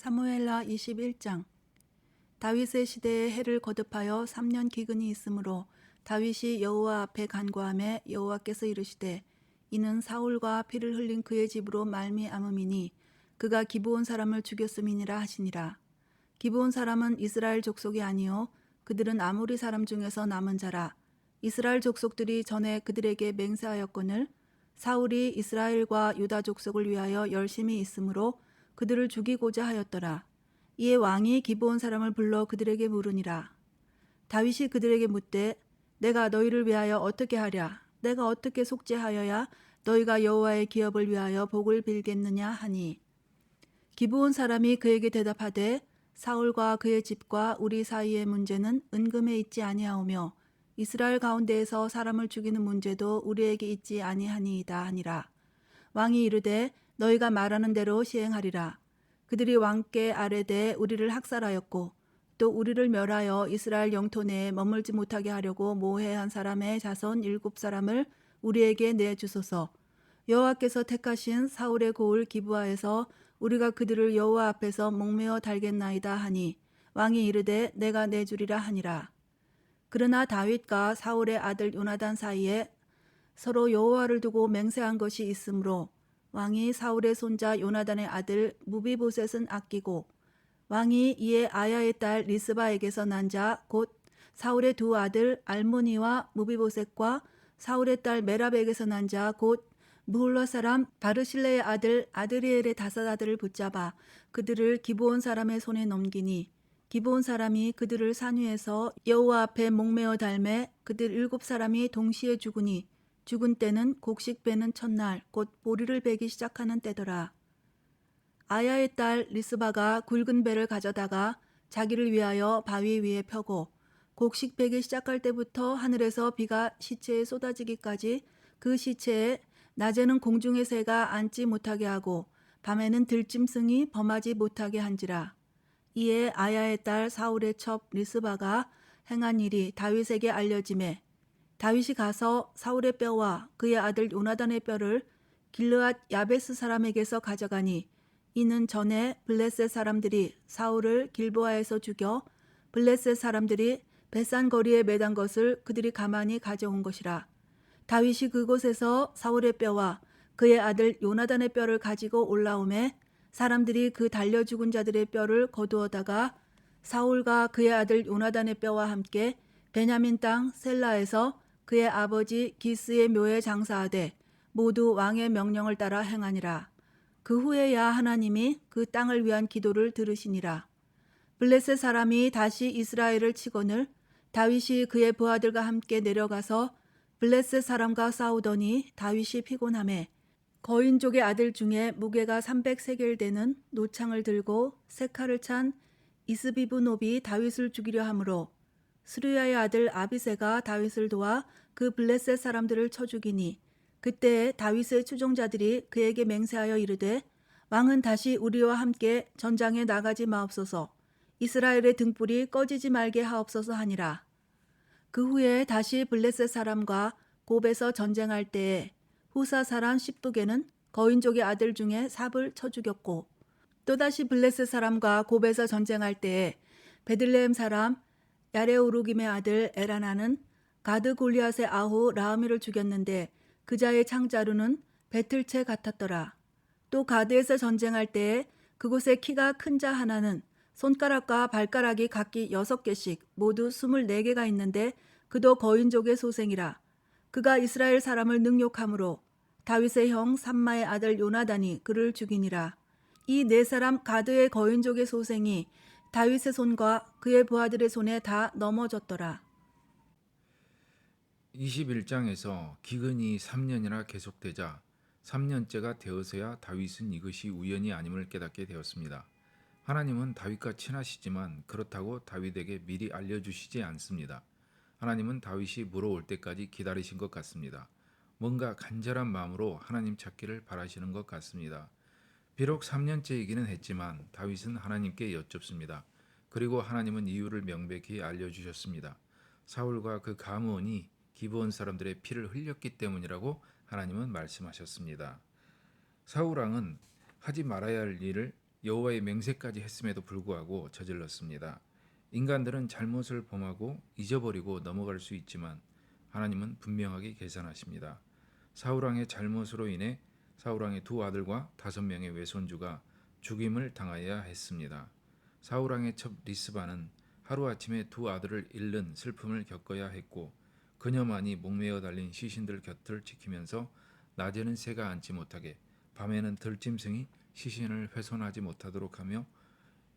사무엘하 21장. 다윗의 시대에 해를 거듭하여 3년 기근이 있으므로 다윗이 여호와 앞에 간구하매 여호와께서 이르시되 이는 사울과 피를 흘린 그의 집으로 말미암음이니 그가 기브온 사람을 죽였음이니라 하시니라. 기브온 사람은 이스라엘 족속이 아니요 그들은 아모리 사람 중에서 남은 자라. 이스라엘 족속들이 전에 그들에게 맹세하였거늘 사울이 이스라엘과 유다 족속을 위하여 열심히 있으므로 그들을 죽이고자 하였더라. 이에 왕이 기브온 사람을 불러 그들에게 물으니라. 다윗이 그들에게 묻되 내가 너희를 위하여 어떻게 하랴? 내가 어떻게 속죄하여야 너희가 여호와의 기업을 위하여 복을 빌겠느냐 하니, 기브온 사람이 그에게 대답하되 사울과 그의 집과 우리 사이의 문제는 은금에 있지 아니하오며 이스라엘 가운데에서 사람을 죽이는 문제도 우리에게 있지 아니하니이다 하니라. 왕이 이르되 너희가 말하는 대로 시행하리라. 그들이 왕께 아뢰되 우리를 학살하였고 또 우리를 멸하여 이스라엘 영토 내에 머물지 못하게 하려고 모해한 사람의 자손 7사람을 우리에게 내주소서. 여호와께서 택하신 사울의 고을 기브아에서 우리가 그들을 여호와 앞에서 목매어 달겠나이다 하니, 왕이 이르되 내가 내주리라 하니라. 그러나 다윗과 사울의 아들 요나단 사이에 서로 여호와를 두고 맹세한 것이 있으므로 왕이 사울의 손자 요나단의 아들 무비보셋은 아끼고, 왕이 이에 아야의 딸 리스바에게서 난 자 곧 사울의 두 아들 알모니와 무비보셋과 사울의 딸 메랍에게서 난 자 곧 무홀라 사람 바르실레의 아들 아드리엘의 5 아들을 붙잡아 그들을 기브온 사람의 손에 넘기니, 기브온 사람이 그들을 산 위에서 여호와 앞에 목매어 달매 그들 7사람이 동시에 죽으니, 죽은 때는 곡식 베는 첫날 곧 보리를 베기 시작하는 때더라. 아야의 딸 리스바가 굵은 배를 가져다가 자기를 위하여 바위 위에 펴고 곡식 베기 시작할 때부터 하늘에서 비가 시체에 쏟아지기까지 그 시체에 낮에는 공중의 새가 앉지 못하게 하고 밤에는 들짐승이 범하지 못하게 한지라. 이에 아야의 딸 사울의 첩 리스바가 행한 일이 다윗에게 알려지매 다윗이 가서 사울의 뼈와 그의 아들 요나단의 뼈를 길르앗 야베스 사람에게서 가져가니, 이는 전에 블레셋 사람들이 사울을 길보아에서 죽여 블레셋 사람들이 벳산 거리에 매단 것을 그들이 가만히 가져온 것이라. 다윗이 그곳에서 사울의 뼈와 그의 아들 요나단의 뼈를 가지고 올라오매 사람들이 그 달려 죽은 자들의 뼈를 거두어다가 사울과 그의 아들 요나단의 뼈와 함께 베냐민 땅 셀라에서 그의 아버지 기스의 묘에 장사하되 모두 왕의 명령을 따라 행하니라. 그 후에야 하나님이 그 땅을 위한 기도를 들으시니라. 블레셋 사람이 다시 이스라엘을 치거늘 다윗이 그의 부하들과 함께 내려가서 블레셋 사람과 싸우더니 다윗이 피곤하매 거인족의 아들 중에 무게가 300세겔 되는 노창을 들고 세 칼을 찬 이스비브노비 다윗을 죽이려 하므로 스루야의 아들 아비새가 다윗을 도와 그 블레셋 사람들을 쳐 죽이니, 그때에 다윗의 추종자들이 그에게 맹세하여 이르되 왕은 다시 우리와 함께 전장에 나가지 마옵소서. 이스라엘의 등불이 꺼지지 말게 하옵소서 하니라. 그 후에 다시 블레셋 사람과 곱에서 전쟁할 때에 후사 사람 십부게는 거인족의 아들 중에 삽을 쳐 죽였고, 또다시 블레셋 사람과 곱에서 전쟁할 때에 베들레헴 사람 야레오루김의 아들 에라나는 가드 골리앗의 아후 라흐미를 죽였는데 그자의 창자루는 배틀채 같았더라. 또 가드에서 전쟁할 때에 그곳에 키가 큰 자 하나는 손가락과 발가락이 각기 6개씩 모두 24개가 있는데 그도 거인족의 소생이라. 그가 이스라엘 사람을 능욕함으로 다윗의 형 삼마의 아들 요나단이 그를 죽이니라. 이 4사람 가드의 거인족의 소생이 다윗의 손과 그의 부하들의 손에 다 넘어졌더라. 21장에서 기근이 3년이나 계속되자 3년째가 되어서야 다윗은 이것이 우연이 아님을 깨닫게 되었습니다. 하나님은 다윗과 친하시지만 그렇다고 다윗에게 미리 알려주시지 않습니다. 하나님은 다윗이 물어올 때까지 기다리신 것 같습니다. 뭔가 간절한 마음으로 하나님 찾기를 바라시는 것 같습니다. 비록 3년째이기는 했지만 다윗은 하나님께 여쭙습니다. 그리고 하나님은 이유를 명백히 알려주셨습니다. 사울과 그 가무원이 기브온 사람들의 피를 흘렸기 때문이라고 하나님은 말씀하셨습니다. 사울 왕은 하지 말아야 할 일을 여호와의 맹세까지 했음에도 불구하고 저질렀습니다. 인간들은 잘못을 범하고 잊어버리고 넘어갈 수 있지만 하나님은 분명하게 계산하십니다. 사울왕의 잘못으로 인해 사울왕의 두 아들과 5명의 외손주가 죽임을 당하여야 했습니다. 사울왕의 첩 리스바는 하루아침에 두 아들을 잃는 슬픔을 겪어야 했고 그녀만이 목매어 달린 시신들 곁을 지키면서 낮에는 새가 앉지 못하게 밤에는 들짐승이 시신을 훼손하지 못하도록 하며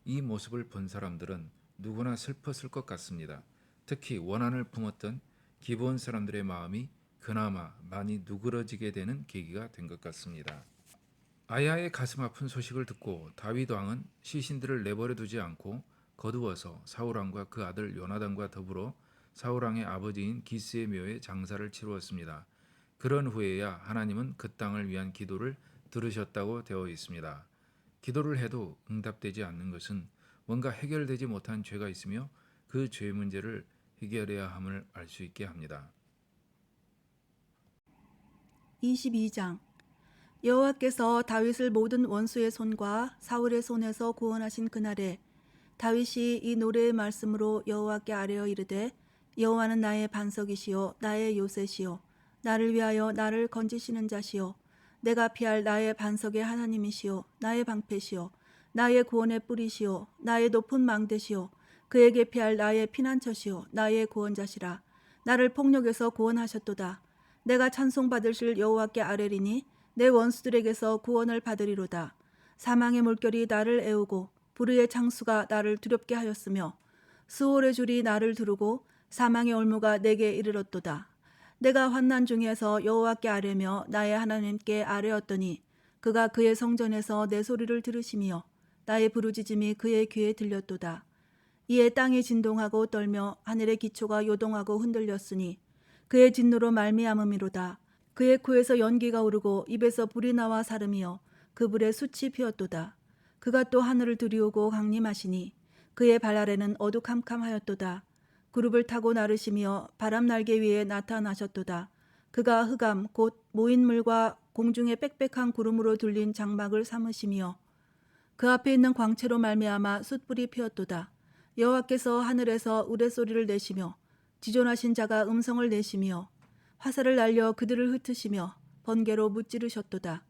이 모습을 본 사람들은 누구나 슬펐을 것 같습니다. 특히 원한을 품었던 기브온 사람들의 마음이 그나마 많이 누그러지게 되는 계기가 된 것 같습니다. 아야의 가슴 아픈 소식을 듣고 다윗 왕은 시신들을 내버려 두지 않고 거두어서 사울 왕과 그 아들 요나단과 더불어 사울 왕의 아버지인 기스의 묘에 장사를 치루었습니다. 그런 후에야 하나님은 그 땅을 위한 기도를 들으셨다고 되어 있습니다. 기도를 해도 응답되지 않는 것은 뭔가 해결되지 못한 죄가 있으며 그 죄 문제를 해결해야 함을 알 수 있게 합니다. 22장 여호와께서 다윗을 모든 원수의 손과 사울의 손에서 구원하신 그날에 다윗이 이 노래의 말씀으로 여호와께 아뢰어 이르되 여호와는 나의 반석이시요 나의 요새시요 나를 위하여 나를 건지시는 자시요 내가 피할 나의 반석의 하나님이시요 나의 방패시요 나의 구원의 뿌리시요 나의 높은 망대시요 그에게 피할 나의 피난처시요 나의 구원자시라. 나를 폭력에서 구원하셨도다. 내가 찬송받으실 여호와께 아뢰리니 내 원수들에게서 구원을 받으리로다. 사망의 물결이 나를 애우고 불의의 창수가 나를 두렵게 하였으며 수월의 줄이 나를 두르고 사망의 올무가 내게 이르렀도다. 내가 환난 중에서 여호와께 아뢰며 나의 하나님께 아뢰었더니 그가 그의 성전에서 내 소리를 들으시며 나의 부르짖음이 그의 귀에 들렸도다. 이에 땅이 진동하고 떨며 하늘의 기초가 요동하고 흔들렸으니 그의 진노로 말미암음이로다. 그의 코에서 연기가 오르고 입에서 불이 나와 사름이여 그 불에 숯이 피었도다. 그가 또 하늘을 두리우고 강림하시니 그의 발 아래는 어두캄캄하였도다. 구룹을 타고 나르시며 바람 날개 위에 나타나셨도다. 그가 흑암 곧 모인 물과 공중의 빽빽한 구름으로 둘린 장막을 삼으시며 그 앞에 있는 광채로 말미암아 숯불이 피었도다. 여호와께서 하늘에서 우레소리를 내시며 지존하신 자가 음성을 내시며 화살을 날려 그들을 흩으시며 번개로 무찌르셨도다.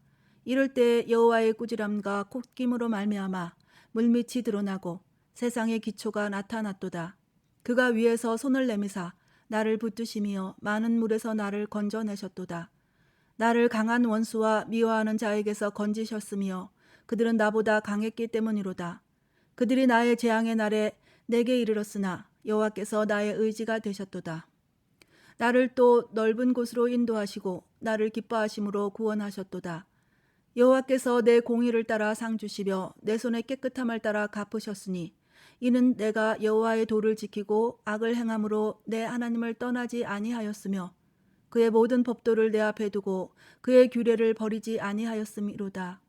이럴 때 여호와의 꾸지람과 콧김으로 말미암아 물밑이 드러나고 세상의 기초가 나타났도다. 그가 위에서 손을 내미사 나를 붙드시며 많은 물에서 나를 건져내셨도다. 나를 강한 원수와 미워하는 자에게서 건지셨으며 그들은 나보다 강했기 때문이로다. 그들이 나의 재앙의 날에 내게 이르렀으나 여호와께서 나의 의지가 되셨도다. 나를 또 넓은 곳으로 인도하시고 나를 기뻐하심으로 구원하셨도다. 여호와께서 내 공의를 따라 상 주시며 내 손의 깨끗함을 따라 갚으셨으니 이는 내가 여호와의 도를 지키고 악을 행함으로 내 하나님을 떠나지 아니하였으며 그의 모든 법도를 내 앞에 두고 그의 규례를 버리지 아니하였음이로다.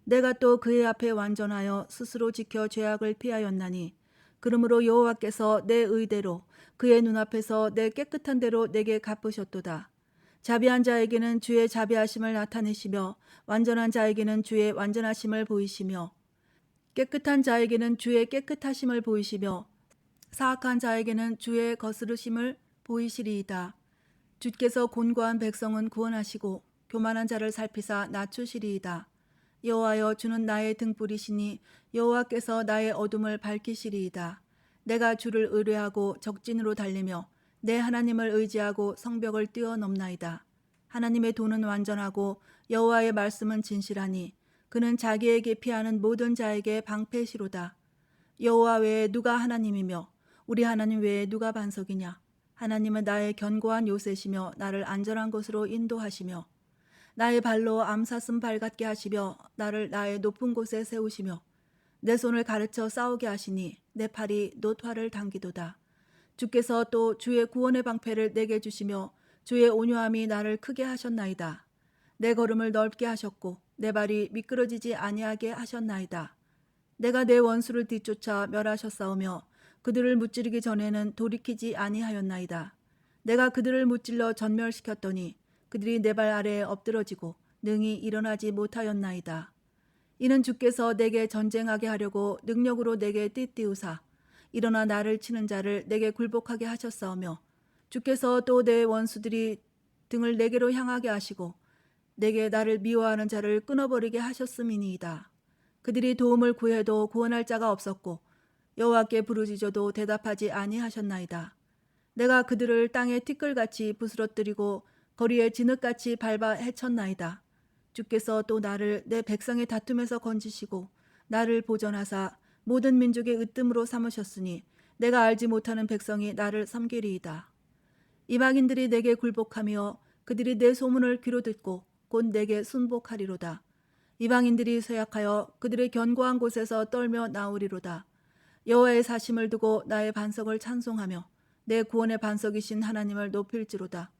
내가 또 그의 앞에 완전하여 스스로 지켜 죄악을 피하였나니 그러므로 여호와께서 내 의대로 그의 눈앞에서 내 깨끗한 대로 내게 갚으셨도다. 자비한 자에게는 주의 자비하심을 나타내시며 완전한 자에게는 주의 완전하심을 보이시며 깨끗한 자에게는 주의 깨끗하심을 보이시며 사악한 자에게는 주의 거스르심을 보이시리이다. 주께서 곤고한 백성은 구원하시고 교만한 자를 살피사 낮추시리이다. 여호와여 주는 나의 등불이시니 여호와께서 나의 어둠을 밝히시리이다. 내가 주를 의뢰하고 적진으로 달리며 내 하나님을 의지하고 성벽을 뛰어넘나이다. 하나님의 도는 완전하고 여호와의 말씀은 진실하니 그는 자기에게 피하는 모든 자에게 방패시로다. 여호와 외에 누가 하나님이며 우리 하나님 외에 누가 반석이냐. 하나님은 나의 견고한 요새시며 나를 안전한 곳으로 인도하시며 나의 발로 암사슴 발같게 하시며 나를 나의 높은 곳에 세우시며 내 손을 가르쳐 싸우게 하시니 내 팔이 노화를 당기도다. 주께서 또 주의 구원의 방패를 내게 주시며 주의 온유함이 나를 크게 하셨나이다. 내 걸음을 넓게 하셨고 내 발이 미끄러지지 아니하게 하셨나이다. 내가 내 원수를 뒤쫓아 멸하셨사오며 그들을 무찌르기 전에는 돌이키지 아니하였나이다. 내가 그들을 무찔러 전멸시켰더니 그들이 내 발 아래에 엎드러지고 능히 일어나지 못하였나이다. 이는 주께서 내게 전쟁하게 하려고 능력으로 내게 띠띠우사 일어나 나를 치는 자를 내게 굴복하게 하셨사오며 주께서 또 내 원수들이 등을 내게로 향하게 하시고 내게 나를 미워하는 자를 끊어버리게 하셨음이니이다. 그들이 도움을 구해도 구원할 자가 없었고 여호와께 부르짖어도 대답하지 아니하셨나이다. 내가 그들을 땅에 티끌같이 부스러뜨리고 거리에 진흙같이 밟아 헤쳤나이다. 주께서 또 나를 내 백성의 다툼에서 건지시고 나를 보전하사 모든 민족의 으뜸으로 삼으셨으니 내가 알지 못하는 백성이 나를 섬기리이다. 이방인들이 내게 굴복하며 그들이 내 소문을 귀로 듣고 곧 내게 순복하리로다. 이방인들이 쇠약하여 그들의 견고한 곳에서 떨며 나오리로다. 여호와의 사심을 두고 나의 반석을 찬송하며 내 구원의 반석이신 하나님을 높일지로다.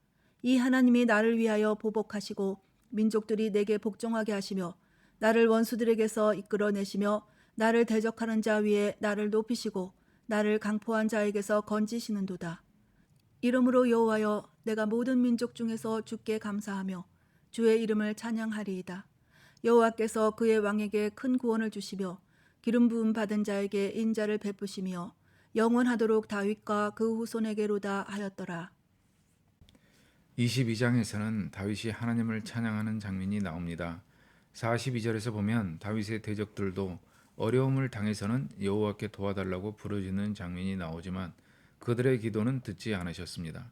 이 하나님이 나를 위하여 보복하시고 민족들이 내게 복종하게 하시며 나를 원수들에게서 이끌어내시며 나를 대적하는 자 위에 나를 높이시고 나를 강포한 자에게서 건지시는도다. 이러므로 여호와여, 내가 모든 민족 중에서 주께 감사하며 주의 이름을 찬양하리이다. 여호와께서 그의 왕에게 큰 구원을 주시며 기름 부음 받은 자에게 인자를 베푸시며 영원하도록 다윗과 그 후손에게로다 하였더라. 22장에서는 다윗이 하나님을 찬양하는 장면이 나옵니다. 42절에서 보면 다윗의 대적들도 어려움을 당해서는 여호와께 도와달라고 부르짖는 장면이 나오지만 그들의 기도는 듣지 않으셨습니다.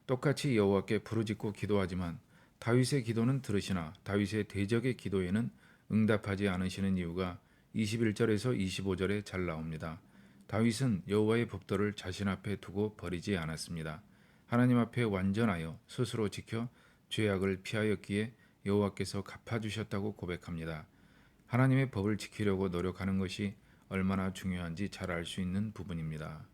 똑같이 여호와께 부르짖고 기도하지만 다윗의 기도는 들으시나 다윗의 대적의 기도에는 응답하지 않으시는 이유가 21절에서 25절에 잘 나옵니다. 다윗은 여호와의 법도를 자신 앞에 두고 버리지 않았습니다. 하나님 앞에 완전하여 스스로 지켜 죄악을 피하였기에 여호와께서 갚아주셨다고 고백합니다. 하나님의 법을 지키려고 노력하는 것이 얼마나 중요한지 잘 알 수 있는 부분입니다.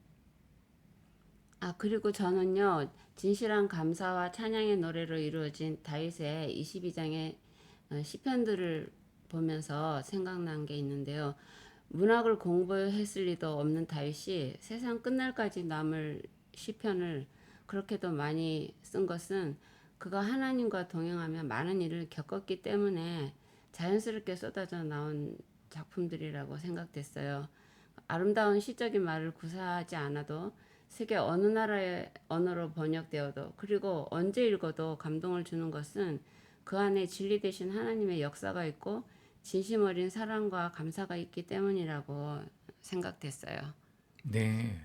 그리고 저는요, 진실한 감사와 찬양의 노래로 이루어진 다윗의 22장의 시편들을 보면서 생각난 게 있는데요. 문학을 공부했을 리도 없는 다윗이 세상 끝날까지 남을 시편을 그렇게도 많이 쓴 것은 그가 하나님과 동행하며 많은 일을 겪었기 때문에 자연스럽게 쏟아져 나온 작품들이라고 생각됐어요. 아름다운 시적인 말을 구사하지 않아도 세계 어느 나라의 언어로 번역되어도 그리고 언제 읽어도 감동을 주는 것은 그 안에 진리 되신 하나님의 역사가 있고 진심 어린 사랑과 감사가 있기 때문이라고 생각됐어요. 네,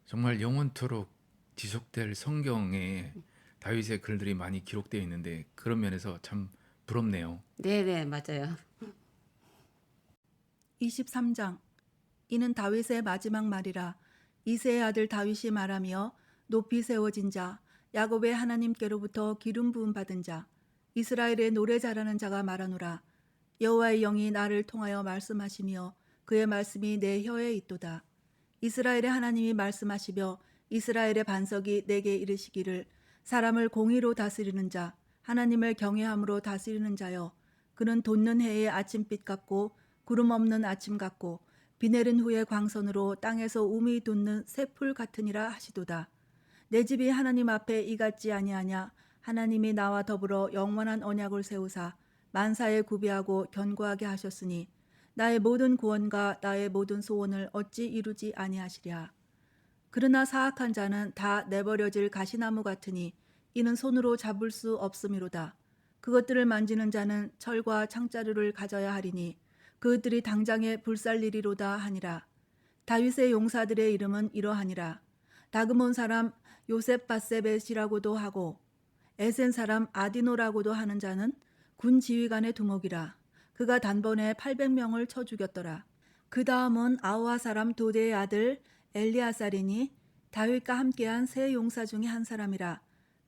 정말 영원토록 지속될 성경에 다윗의 글들이 많이 기록되어 있는데 그런 면에서 참 부럽네요. 네네, 맞아요. 23장. 이는 다윗의 마지막 말이라. 이새의 아들 다윗이 말하며 높이 세워진 자, 야곱의 하나님께로부터 기름 부음 받은 자, 이스라엘의 노래 잘하는 자가 말하노라. 여호와의 영이 나를 통하여 말씀하시며 그의 말씀이 내 혀에 있도다. 이스라엘의 하나님이 말씀하시며 이스라엘의 반석이 내게 이르시기를 사람을 공의로 다스리는 자, 하나님을 경외함으로 다스리는 자여, 그는 돋는 해의 아침빛 같고 구름 없는 아침 같고 비 내린 후의 광선으로 땅에서 우미 돋는 새풀 같으니라 하시도다. 내 집이 하나님 앞에 이같지 아니하냐. 하나님이 나와 더불어 영원한 언약을 세우사 만사에 구비하고 견고하게 하셨으니 나의 모든 구원과 나의 모든 소원을 어찌 이루지 아니하시랴. 그러나 사악한 자는 다 내버려질 가시나무 같으니 이는 손으로 잡을 수 없음이로다. 그것들을 만지는 자는 철과 창자루를 가져야 하리니 그것들이 당장에 불살리리로다 하니라. 다윗의 용사들의 이름은 이러하니라. 다그몬 사람 요셉바세벳이라고도 하고 에센 사람 아디노라고도 하는 자는 군 지휘관의 두목이라. 그가 단번에 800명을 쳐 죽였더라. 그 다음은 아우아 사람 도대의 아들 엘리아살이니 다윗과 함께한 세 용사 중에 한 사람이라.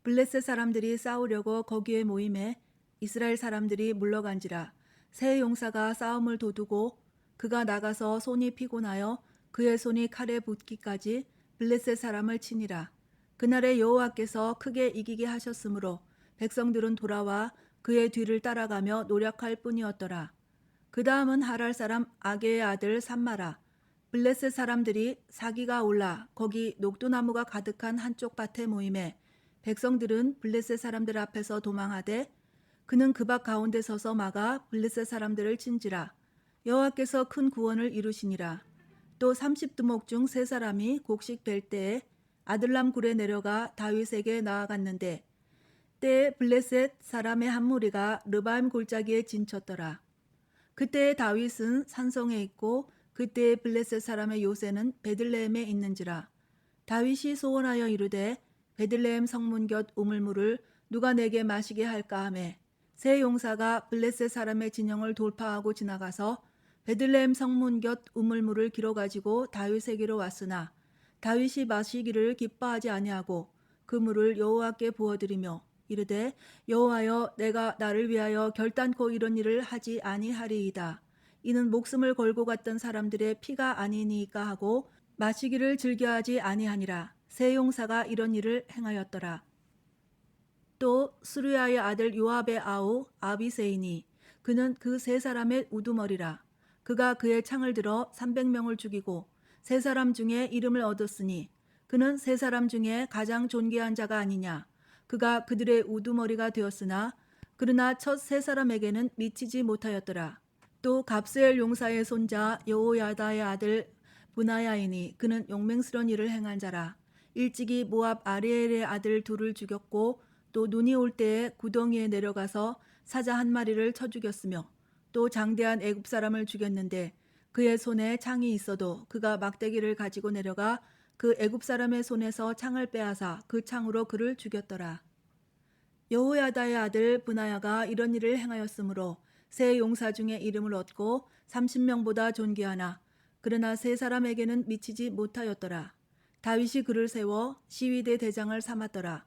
블레셋 사람들이 싸우려고 거기에 모임에 이스라엘 사람들이 물러간지라. 세 용사가 싸움을 도두고 그가 나가서 손이 피곤하여 그의 손이 칼에 붙기까지 블레셋 사람을 치니라. 그날에 여호와께서 크게 이기게 하셨으므로 백성들은 돌아와 그의 뒤를 따라가며 노력할 뿐이었더라. 그 다음은 하랄 사람 아게의 아들 삼마라. 블레셋 사람들이 사기가 올라 거기 녹두나무가 가득한 한쪽 밭에 모임에 백성들은 블레셋 사람들 앞에서 도망하되 그는 그 밭 가운데 서서 막아 블레셋 사람들을 친지라. 여호와께서 큰 구원을 이루시니라. 또 30두목 중 3사람이 곡식 벨 때에 아들람 굴에 내려가 다윗에게 나아갔는데 때에 블레셋 사람의 한 무리가 르바임 골짜기에 진쳤더라. 그때에 다윗은 산성에 있고 그때에 블레셋 사람의 요새는 베들레헴에 있는지라. 다윗이 소원하여 이르되 베들레헴 성문 곁 우물물을 누가 내게 마시게 할까 하매 세 용사가 블레셋 사람의 진영을 돌파하고 지나가서 베들레헴 성문 곁 우물물을 길어 가지고 다윗에게로 왔으나 다윗이 마시기를 기뻐하지 아니하고 그 물을 여호와께 부어드리며 이르되 여호와여 내가 나를 위하여 결단코 이런 일을 하지 아니하리이다. 이는 목숨을 걸고 갔던 사람들의 피가 아니니까 하고 마시기를 즐겨하지 아니하니라. 세 용사가 이런 일을 행하였더라. 또 스루야의 아들 요압의 아우 아비세이니 그는 그 3사람의 우두머리라. 그가 그의 창을 들어 300명을 죽이고 3사람 중에 이름을 얻었으니 그는 3사람 중에 가장 존귀한 자가 아니냐. 그가 그들의 우두머리가 되었으나 그러나 첫 3사람에게는 미치지 못하였더라. 또 갑스엘 용사의 손자 여호야다의 아들 브나야이니 그는 용맹스러운 일을 행한 자라. 일찍이 모압 아리엘의 아들 둘을 죽였고 또 눈이 올 때에 구덩이에 내려가서 사자 한 마리를 쳐 죽였으며 또 장대한 애굽 사람을 죽였는데 그의 손에 창이 있어도 그가 막대기를 가지고 내려가 그 애굽 사람의 손에서 창을 빼앗아 그 창으로 그를 죽였더라. 여호야다의 아들 브나야가 이런 일을 행하였으므로 세 용사 중에 이름을 얻고 30명보다 존귀하나 그러나 3사람에게는 미치지 못하였더라. 다윗이 그를 세워 시위대 대장을 삼았더라.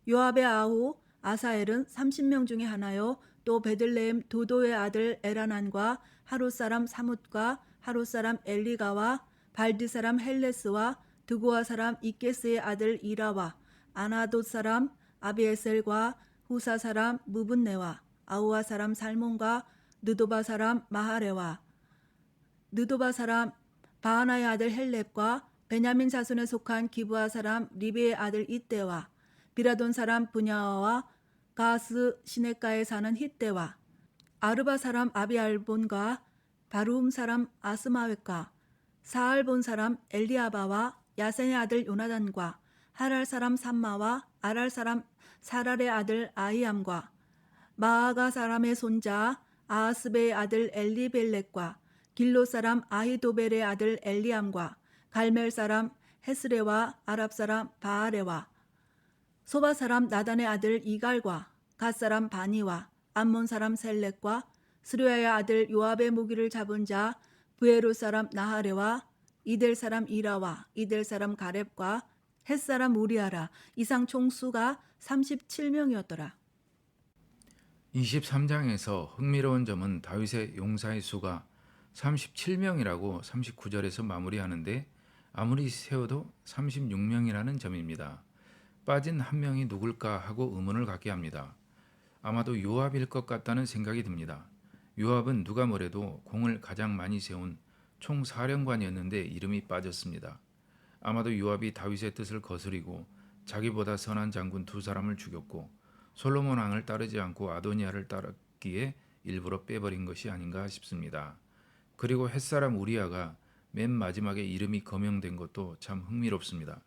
요압의 아우 아사엘은 30명 중에 하나요. 또 베들레헴 도도의 아들 에라난과 하롯 사람 사뭇과 하롯 사람 엘리가와 발디 사람 헬레스와 드고아 사람 이게스의 아들 이라와 아나돗 사람 아비에셀과 후사 사람 무분네와 아우아 사람 살몬과 느도바 사람 마하레와 느도바 사람 바하나의 아들 헬렙과 베냐민 자손에 속한 기브아 사람 리비의 아들 이때와 비라돈 사람 분야와 가스 시네가에 사는 hit대와 아르바 사람 아비알본과 바루움 사람 아스마웻과 사알본 사람 엘리아바와 야센의 아들 요나단과 하랄 사람 삼마와 아랄 사람 사랄의 아들 아이암과 마아가 사람의 손자 아하스베의 아들 엘리벨렉과 길로 사람 아히도벨의 아들 엘리암과 갈멜 사람 헤스레와 아랍 사람 바아레와 소바 사람 나단의 아들 이갈과 갓 사람 바니와 암몬 사람 셀렉과 스루야의 아들 요압의 무기를 잡은 자 부에로 사람 나하레와 이델 사람 이라와 이델 사람 가렙과 헷 사람 우리아라. 이상 총수가 37명이었더라. 23장에서 흥미로운 점은 다윗의 용사의 수가 37명이라고 39절에서 마무리하는데 아무리 세워도 36명이라는 점입니다. 빠진 한 명이 누굴까 하고 의문을 갖게 합니다. 아마도 요압일 것 같다는 생각이 듭니다. 요압은 누가 뭐래도 공을 가장 많이 세운 총사령관이었는데 이름이 빠졌습니다. 아마도 요압이 다윗의 뜻을 거스리고 자기보다 선한 장군 2사람을 죽였고 솔로몬 왕을 따르지 않고 아도니아를 따랐기에 일부러 빼버린 것이 아닌가 싶습니다. 그리고 햇사람 우리아가 맨 마지막에 이름이 거명된 것도 참 흥미롭습니다.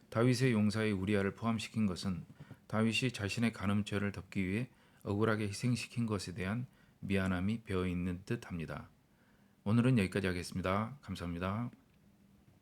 다윗의 용사의 우리아를 포함시킨 것은 다윗이 자신의 간음죄를 덮기 위해 억울하게 희생시킨 것에 대한 미안함이 배어있는 듯합니다. 오늘은 여기까지 하겠습니다. 감사합니다.